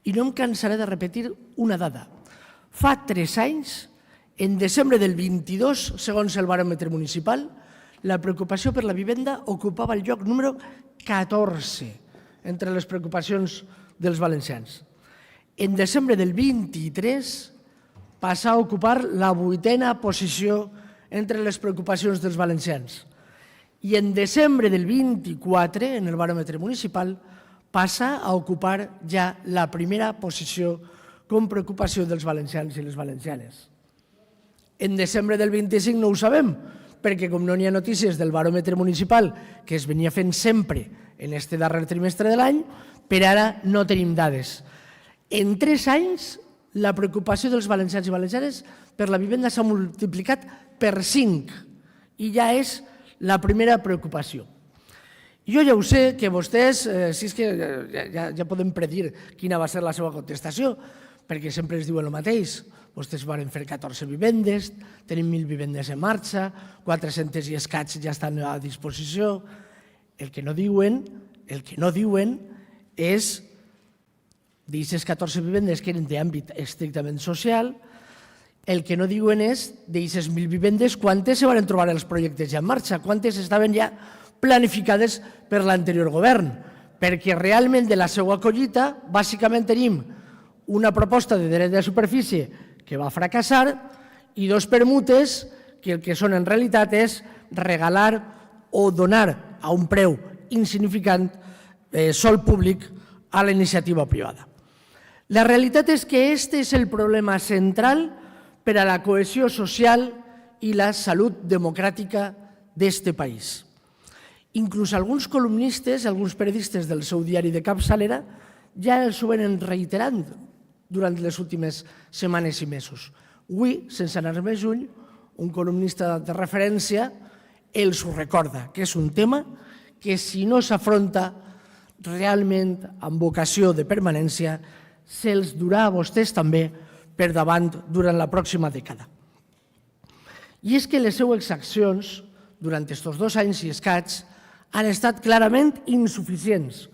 I no em cansaré de repetir una dada. Fa 3 anys, en desembre del 22, segons el baròmetre municipal, la preocupació per la vivenda ocupava el lloc número 14 entre les preocupacions dels valencians. En desembre del 23 passa a ocupar la 8a posició entre les preocupacions dels valencians. I en desembre del 24, en el baròmetre municipal, passa a ocupar ja la primera posició com preocupació dels valencians i les valencianes. En desembre del 25 no ho sabem, perquè com no hi ha notícies del baròmetre municipal, que es venia fent sempre en aquest darrer trimestre de l'any, per ara no tenim dades. En 3 anys, la preocupació dels valencians i valencianes per la vivenda s'ha multiplicat per 5 i ja és la primera preocupació. Jo ja ho sé que vostès, si és que ja podem predir quina va ser la seva contestació, perquè sempre ens diuen el mateix. Vostès van fer 14 vivendes, tenim 1.000 vivendes en marxa, 400 i escaig ja estan a disposició. El que no diuen és d'aquestes 14 vivendes que eren d'àmbit estrictament social, el que no diuen és d'aquestes 1.000 vivendes quantes se van trobar els projectes ja en marxa, quantes estaven ja planificades per l'anterior govern, perquè realment de la seva collita bàsicament tenim una proposta de dret de superfície que va fracassar i 2 permutes que el que són en realitat és regalar o donar a un preu insignificant sòl públic a la iniciativa privada. La realitat és que aquest és el problema central per a la cohesió social i la salut democràtica d'aquest país. Inclús alguns columnistes, alguns periodistes del seu diari de capçalera ja els ho venen reiterant durant les últimes setmanes i mesos. Avui, sense anar més lluny, un columnista de referència els ho recorda, que és un tema que si no s'afronta realment amb vocació de permanència, se'ls durà a vostès també per davant durant la pròxima dècada. I és que les seues accions, durant aquests 2 anys i escaig, han estat clarament insuficients,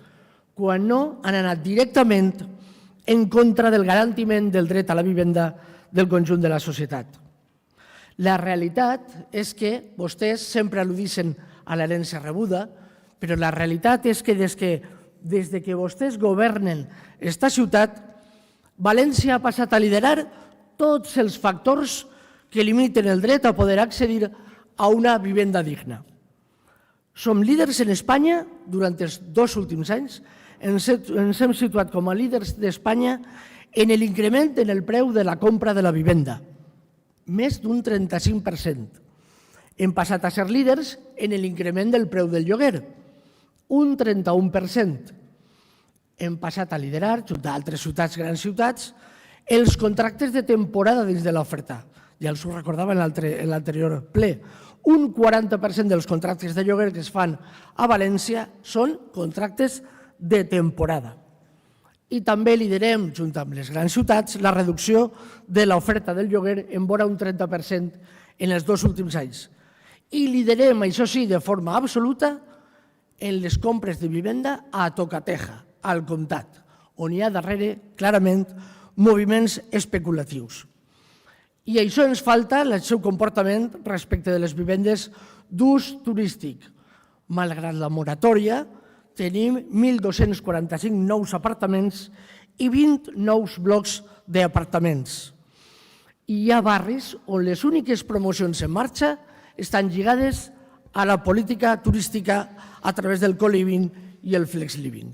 quan no han anat directament en contra del garantiment del dret a la vivenda del conjunt de la societat. La realitat és que vostès sempre al·ludeixen a l'herència rebuda, però la realitat és que des que vostès governen aquesta ciutat, València ha passat a liderar tots els factors que limiten el dret a poder accedir a una vivenda digna. Som líders en Espanya durant els 2 últims anys, ens hem situat com a líders d'Espanya en l'increment en el preu de la compra de la vivenda, més d'un 35%. Hem passat a ser líders en l'increment del preu del lloguer, un 31%. Hem passat a liderar, junt a altres ciutats, grans ciutats, els contractes de temporada dins de l'oferta. Ja els ho recordava en l'anterior ple. Un 40% dels contractes de lloguer que es fan a València són contractes de temporada. I també liderem, junt amb les grans ciutats, la reducció de l'oferta del lloguer en vora un 30% en els 2 últims anys. I liderem, això sí, de forma absoluta, en les compres de vivenda a tocateja, al comptat, on hi ha darrere, clarament, moviments especulatius. I això ens falta el seu comportament respecte de les vivendes d'ús turístic. Malgrat la moratòria, tenim 1.245 nous apartaments i 20 nous blocs d'apartaments. I hi ha barris on les úniques promocions en marxa estan lligades a la política turística a través del co-living i el flex living.